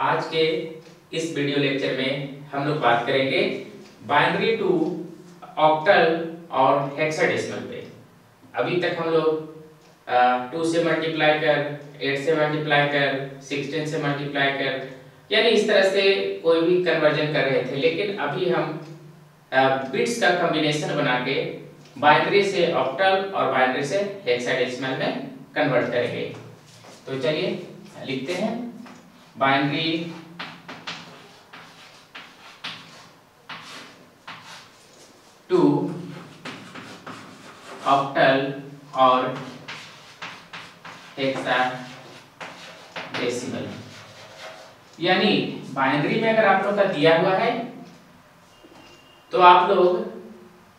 आज के इस वीडियो लेक्चर में हम लोग बात करेंगे बाइनरी टू ऑक्टल और हेक्साडेसिमल पे। अभी तक हम लोग 2 से मल्टीप्लाई कर, 8 से मल्टीप्लाई कर, 16 से मल्टीप्लाई कर, यानी इस तरह से कोई भी कन्वर्जन कर रहे थे, लेकिन अभी हम बिट्स का कॉम्बिनेशन बना के बाइनरी से ऑक्टल और बाइनरी से हेक्साडेसिमल में कन्वर्ट करेंगे। तो चलिए लिखते हैं बाइनरी टू ऑक्टल और हेक्साडेसिमल। यानी बाइनरी में अगर आप लोग का दिया हुआ है तो आप लोग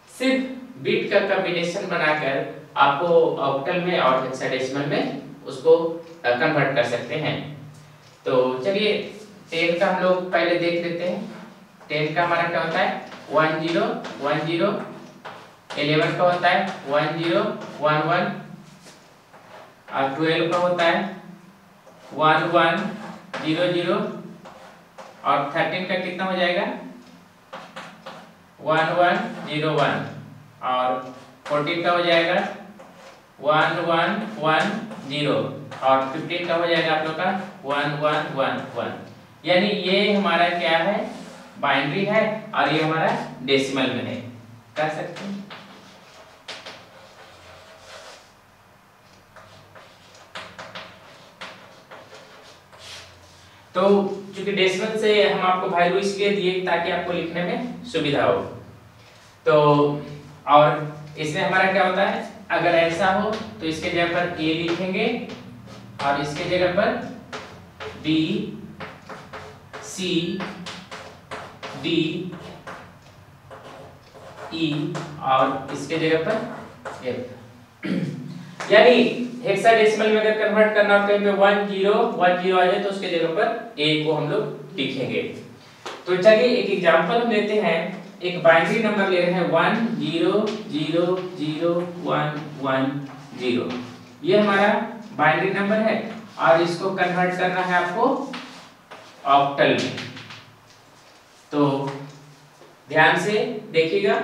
सिर्फ बिट का कॉम्बिनेशन बनाकर आपको ऑक्टल में और हेक्साडेसिमल में उसको कन्वर्ट कर सकते हैं। तो चलिए 10 का हम लोग पहले देख लेते हैं। 10 का हमारा क्या होता है 1 0 1 0। 11 का होता है 1 0 1 1 और 12 का होता है 1 1 0 0 और 13 का कितना हो जाएगा 1 1 0 1 और 14 का हो जाएगा 1 1 1 0 और 15 का हो जाएगा आप लोग का 1 1 1 1। यानी ये हमारा क्या है बाइनरी है और ये हमारा डेसिमल में है। कर सकते हैं। तो चूंकि डेसिमल से हम आपको वैल्यू इसलिए दिए ताकि आपको लिखने में सुविधा हो। तो और इसमें हमारा क्या होता है अगर ऐसा हो तो इसके जगह पर a लिखेंगे और इसके जगह पर b c d e और इसके जगह पर f। यानी हेक्साडेसिमल में अगर कन्वर्ट करना हो कहीं पे 1 0 1 0 आ जाए तो उसके जगह पर a को हम लोग लिखेंगे। तो चलिए एक एग्जांपल हम लेते हैं। एक बाइनरी नंबर ले रहे हैं 1 0 0 0 1 1 0। ये हमारा बाइनरी नंबर है और इसको कन्वर्ट करना है आपको ऑक्टल में। तो ध्यान से देखिएगा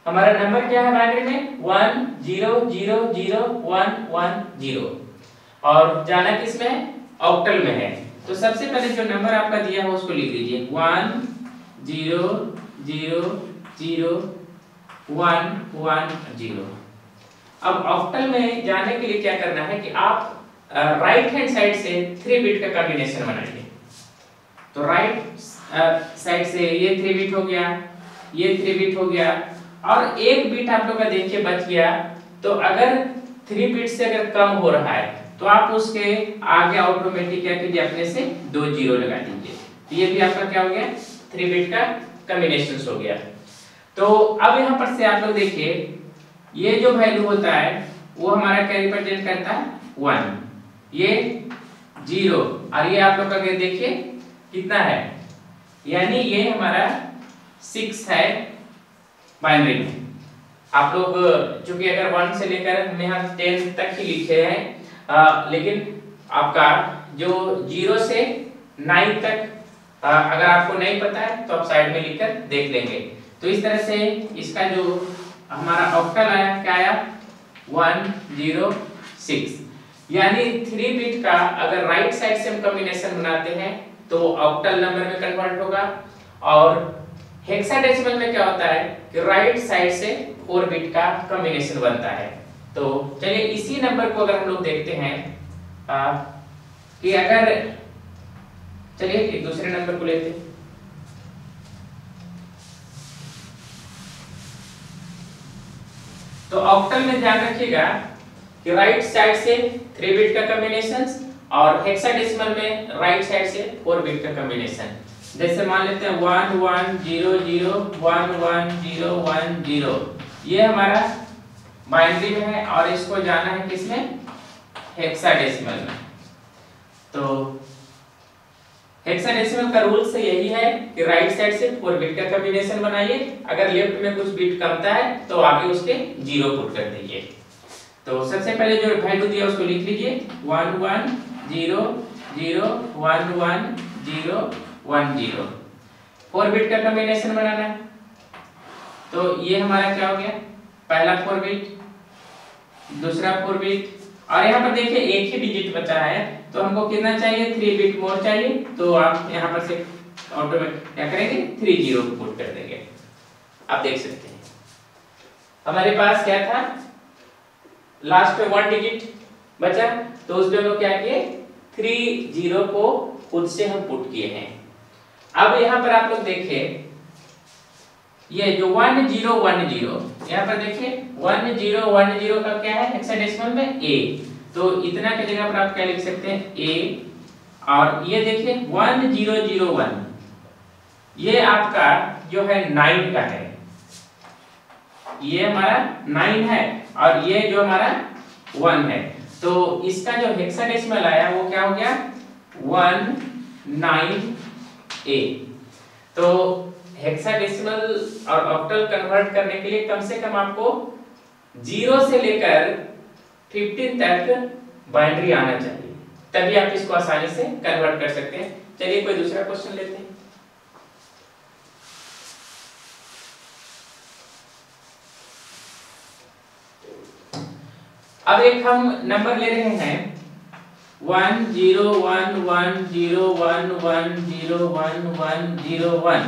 हमारा नंबर क्या है बाइनरी में 1 0 0 0 1 1 0 और जाना किस में है ऑक्टल में है। तो सबसे पहले जो नंबर आपका दिया है उसको लिख लीजिए 1 0 0 0 1 1 0। अब ऑक्टल में जाने के लिए क्या करना है कि आप राइट हैंड साइड से 3 बिट का कॉम्बिनेशन बनाइए। तो राइट साइड से ये 3 बिट हो गया, ये 3 बिट हो गया और एक बिट आप लोग का देखिए बच गया। तो अगर 3 बिट से अगर कम हो रहा है तो आप उसके आगे ऑटोमेटिक क्या कीजिए अपने से 2 0 लगा दीजिए। तो ये भी आपका क्या हो गया 3 बिट का कॉम्बिनेशन हो गया। तो अब यहाँ पर से आप लोग देखिए ये जो वैल्यू होता है वो हमारा क्या रिप्रेजेंट करता है 1, ये 0 और ये आप लोग का देखिए कितना है यानी ये हमारा 6 है बाइनरी में। आप लोग चूंकि अगर 1 से लेकर हम यहाँ 10 तक ही लिखे हैं लेकिन आपका जो 0 से 9 तक अगर आपको नहीं पता है तो आप साइड में लिखकर देख लेंगे। तो इस तरह से इसका जो हमारा ऑक्टल आया क्या आया 1 0 6। यानी 3 बिट का अगर राइट साइड से हम कॉम्बिनेशन बनाते हैं तो ऑक्टल नंबर में कन्वर्ट होगा और हेक्साडेसिमल में क्या होता है कि राइट साइड से 4 बिट का कॉम्बिनेशन बनता है। तो चलिए इसी नंबर को अगर हम लोग देखते हैं कि अगर चलिए एक दूसरे नंबर को लेते हैं। तो ऑक्टल में ध्यान रखिएगा कि राइट साइड से 3 बिट का कॉम्बिनेशन और हेक्साडेसिमल में राइट साइड से 4 बिट का कॉम्बिनेशन। जैसे मान लेते हैं 1 1 0 0 1 1 0 1 0। ये हमारा बाइनरी में है और इसको जाना है किसमें हेक्साडेसिमल में। तो हेक्साडेसिमल का रूल से यही है कि राइट साइड से 4 बिट का कॉम्बिनेशन बनाइए। अगर लेफ्ट में कुछ बिट कमता है तो आगे उसके 0 पुट कर दीजिए। तो सबसे पहले जो वैल्यू दिया उसको लिख लीजिए 1 1 0 0 1 1 0 1 0। 4 बिट का कॉम्बिनेशन बनाना है, तो ये हमारा क्या हो गया, पहला 4 बिट, दूसरा 4 बिट, और यहाँ पर देखिए एक ही डिजिट बचा है, तो हमको कितना चाहिए, 3 बिट मोर चाहिए। तो आप यहाँ पर से ऑटोमेटिक क्या करेंगे, 3 0 को पुट कर देंगे। आप देख सकते हैं हमारे पास क्या था, लास्ट में 1 डिजिट बचा, तो उसमें हम लोग क्या किए, 3 0 को खुद से हम पुट किए हैं। अब यहाँ पर आप लोग देखिए, ये जो 1 0 1 0, यहाँ पर देखिए 1 0 1 0 का क्या है हेक्साडेसिमल में A, तो इतना की जगह पर आप क्या लिख सकते हैं A, और ये देखिए 1 0 0 1, ये आपका जो है 9 का है, ये हमारा 9 है, और ये जो हमारा 1 है, तो इसका जो हेक्साडेसिमल आया वो क्या हो गया 19A। तो हेक्साडेसिमल और ऑक्टल कन्वर्ट करने के लिए कम से कम आपको 0 से लेकर 15 तक बाइनरी आना चाहिए, तभी आप इसको आसानी से कन्वर्ट कर सकते हैं। चलिए कोई दूसरा क्वेश्चन लेते हैं। अब एक हम नंबर ले रहे हैं 1 0 1 1 0 1 1 0 1 1 0 1,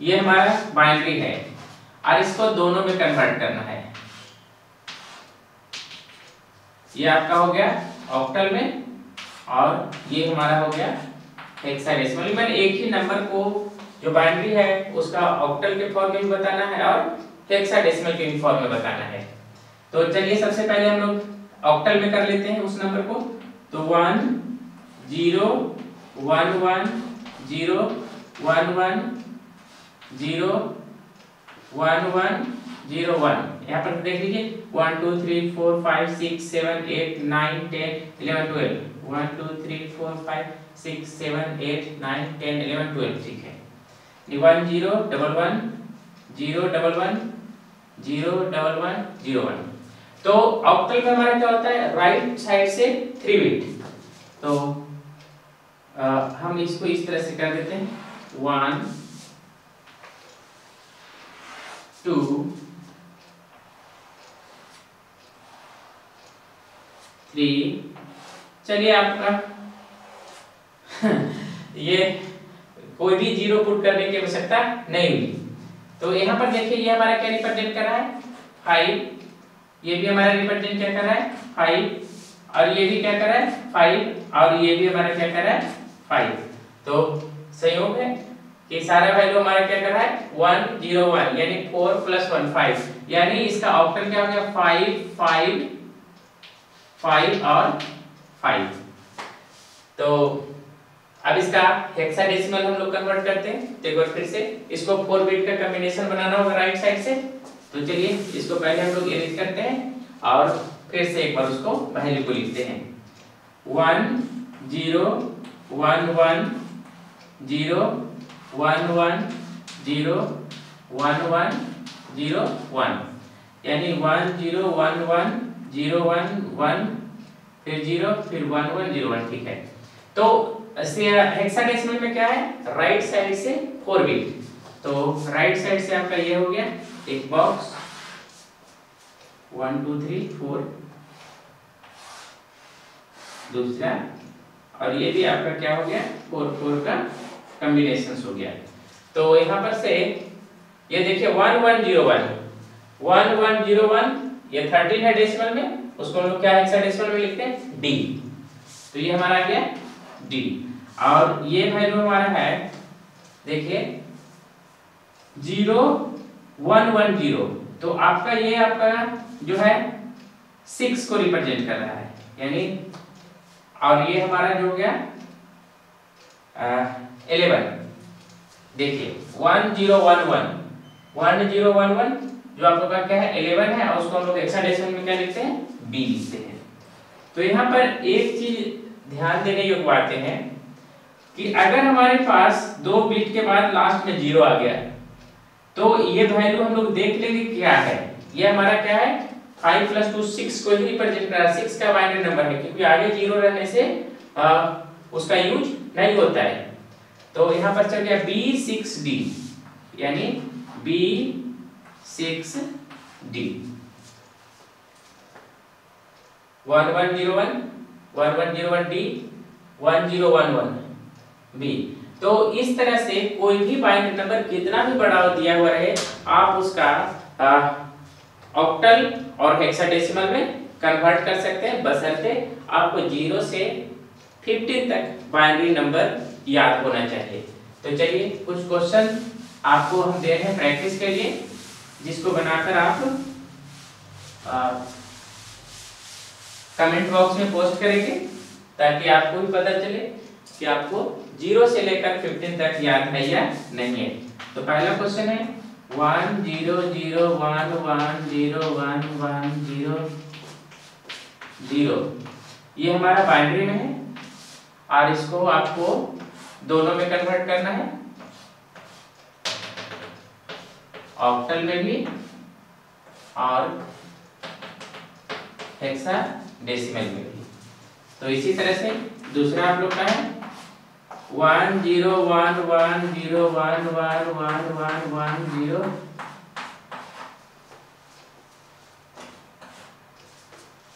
ये हमारा बाइनरी है, और इसको दोनों में कन्वर्ट करना है। ये आपका हो गया ऑक्टल में, और ये हमारा हो गया हेक्साडेसिमल। मैंने एक ही नंबर को जो बाइनरी है उसका ऑक्टल के फॉर्म में भी बताना है और हेक्साडेसिमल के फॉर्म में बताना है। तो चलिए सबसे पहले हम लोग ऑक्टल में कर लेते हैं उस नंबर को। तो 1 0 1 1 0 1 1 0 1 1 0 1, यहाँ पर देख लीजिए 1 2 3 4 5 6 7 8 9 10 11 12, 1 2 3 4 5 6 7 8 9 10 11 12, ठीक है। 1 0 1 1 0 1 1 0 1 1 0 1। तो ऑक्टल में हमारा क्या होता है, राइट साइड से 3 बिट, तो हम इसको इस तरह से कर देते हैं 1 2 3। चलिए आपका ये कोई भी 0 पुट करने की आवश्यकता नहीं हुई, तो यहाँ पर देखिए ये हमारा क्या रिप्रेजेंट कर रहा है 5, ये भी हमारा रिप्रेजेंट क्या कर रहा है 5, और ये भी क्या कर रहा है 5, और ये भी हमारा क्या कर रहा है 5। तो संयोग है कि सारा वैल्यू हमारा क्या कर रहा है 1 0 1, यानी 4 + 1 5, यानी इसका ऑक्टल क्या हो गया 5 5 5 और 5। तो अब इसका हेक्साडेसिमल हम लोग कन्वर्ट करते हैं। तो एक बार फिर से इसको 4 बिट का कॉम्बिनेशन बनाना होगा राइट साइड से, तो चलिए इसको पहले हम लोग इरेज करते हैं और फिर से एक बार उसको वैल्यू को लिखते हैं 1 0 1 1 0 1 1 0 1 1 0 1, यानी 1 0 1 1 0 1 1 फिर 0 फिर 1 1 0 1, ठीक है। तो हेक्साडेसिमल में क्या है, राइट साइड से 4 बिट, तो राइट साइड से आपका ये हो गया एक बॉक्स 1 2 3 4, दूसरा, और ये भी आपका क्या हो गया 4 4 का कॉम्बिनेशन हो गया। तो यहाँ पर से ये देखिए 1 1 0 1 1 1 0 1, ये 13 है डेसिमल में, उसको हम लोग क्या हेक्साडेसिमल में लिखते हैं D, तो ये हमारा आ गया D। और ये वैल्यू हमारा है देखिए 0 1 1 0, तो आपका ये आपका जो है 6 को रिप्रेजेंट कर रहा है, यानी, और ये हमारा जो हो गया 11। देखिए 1 0 1 1 1 0 1 1, जो आप लोग का क्या है 11 है, और उसको हम लोग हेक्साडेसिमल में क्या लिखते हैं B लिखते हैं। तो यहाँ पर एक चीज ध्यान देने योग्य बातें हैं कि अगर हमारे पास 2 बिट के बाद लास्ट में 0 आ गया, तो ये वैल्यू हम लोग देख लेंगे क्या है। ये हमारा क्या है 5 + 2 6 को ही रिप्रेजेंट कर रहा है, 6 का बाइनरी नंबर है, क्योंकि आगे 0 रहने से उसका यूज नहीं होता है। तो यहाँ पर चल गया B6D, यानी B6D 1101 1101D 1011B। तो इस तरह से कोई भी बाइनरी नंबर कितना भी बड़ा दिया हुआ रहे, आप उसका ऑक्टल और हेक्साडेसिमल में कन्वर्ट कर सकते हैं, बशर्ते आपको 0 से 15 तक बाइनरी नंबर याद होना चाहिए। तो चलिए कुछ क्वेश्चन आपको हम दे रहे हैं प्रैक्टिस के लिए, जिसको बनाकर आप कमेंट बॉक्स में पोस्ट करेंगे, ताकि आपको भी पता चले कि आपको 0 से लेकर 15 तक याद है या नहीं है। तो पहला क्वेश्चन है 1 0 0 1 1 0 1 1 0 0। ये हमारा बाइनरी में है और इसको आपको दोनों में कन्वर्ट करना है, ऑक्टल में भी और हेक्साडेसिमल में भी। तो इसी तरह से दूसरा आप लोग का है 1 0 1 1 0 1 1 1 1 1 0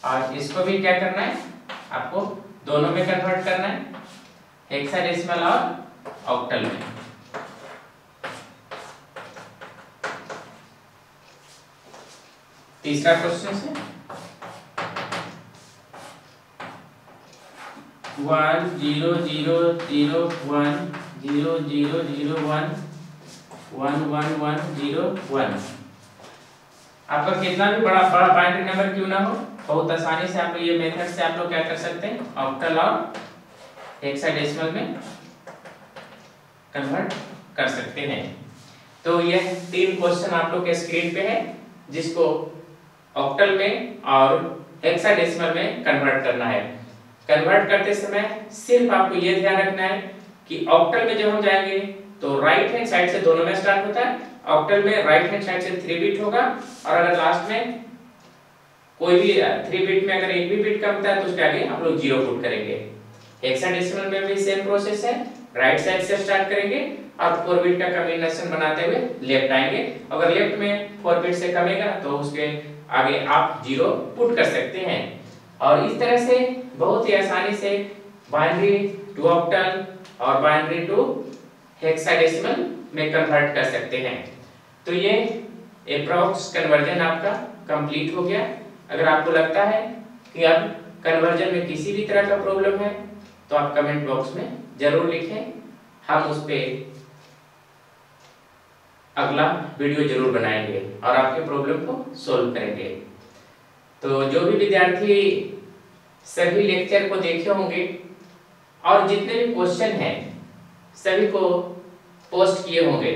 और इसको भी क्या करना है, आपको दोनों में कन्वर्ट करना है, हेक्साडेसिमल और ऑक्टल में। तीसरा क्वेश्चन से 1 0 0 0 1 0 0 0 1 1 1 1 0 1। आपका कितना भी बड़ा बाइनरी नंबर क्यों ना हो, बहुत आसानी से आप ये मेथड से आप लोग क्या कर सकते हैं, ऑक्टल और हेक्साडेसिमल में कन्वर्ट कर सकते हैं। तो यह 3 क्वेश्चन आप लोग के स्क्रीन पे है, जिसको ऑक्टल में और हेक्साडेसिमल में कन्वर्ट करना है। कन्वर्ट करते समय सिर्फ आपको ये ध्यान रखना है कि ऑक्टल में जब हम जाएंगे तो राइट हैंड साइड से दोनों में स्टार्ट होता है, ऑक्टल में राइट हैंड साइड से 3 बिट होगा, और अगर लास्ट में कोई भी 3 बिट में अगर एक भी बिट कम होता है तो उसके आगे हम लोग 0 पुट करेंगे। हेक्साडेसिमल में भी सेम प्रोसेस है, राइट साइड से स्टार्ट करेंगे और 4 बिट का कॉम्बिनेशन बनाते हुए लेफ्ट आएंगे। अगर लेफ्ट में 4 बिट से कमेगा तो उसके आगे आप 0 पुट कर सकते हैं। और इस तरह से बहुत ही आसानी से बाइनरी टू ऑक्टल और बाइनरी टू हेक्साडेसिमल में कन्वर्ट कर सकते हैं। तो ये अप्रॉक्स कन्वर्जन आपका कंप्लीट हो गया। अगर आपको लगता है कि अब कन्वर्जन में किसी भी तरह का प्रॉब्लम है तो आप कमेंट बॉक्स में जरूर लिखें, हम उस पे अगला वीडियो जरूर बनाएंगे और आपके प्रॉब्लम को सॉल्व करेंगे। तो जो भी विद्यार्थी सभी लेक्चर को देखे होंगे और जितने भी क्वेश्चन हैं सभी को पोस्ट किए होंगे,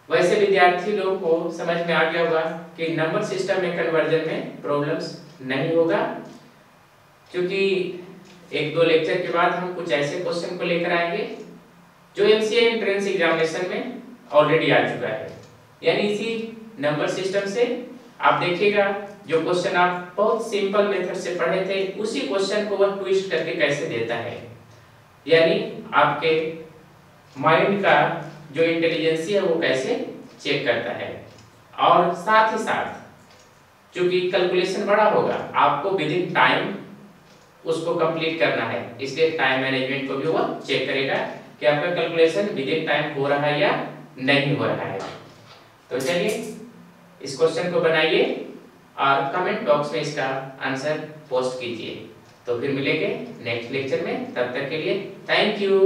वैसे विद्यार्थी लोगों को समझ में आ गया होगा कि नंबर सिस्टम में कन्वर्जन में प्रॉब्लम्स नहीं होगा, क्योंकि 1-2 लेक्चर के बाद हम कुछ ऐसे क्वेश्चन को लेकर आएंगे जो एमसीए एंट्रेंस एग्जामिनेशन में ऑलरेडी आ चुका है। यानी इसी नंबर सिस्टम से आप देखिएगा जो क्वेश्चन आप बहुत सिंपल मेथड से पढ़े थे, उसी क्वेश्चन को वह ट्विस्ट करके कैसे देता है। यानी आपके माइंड का जो इंटेलिजेंसी है वो कैसे चेक करता है। और साथ ही साथ चूंकि कैलकुलेशन बड़ा होगा, आपको विद इन टाइम उसको कंप्लीट करना है, इसलिए टाइम मैनेजमेंट को भी वो चेक करेगा कि आपका कैलकुलेशन विद इन टाइम हो रहा है या नहीं हो रहा है। तो चलिए इस क्वेश्चन को बनाइए और कमेंट बॉक्स में इसका आंसर पोस्ट कीजिए। तो फिर मिलेंगे नेक्स्ट लेक्चर में, तब तक के लिए थैंक यू।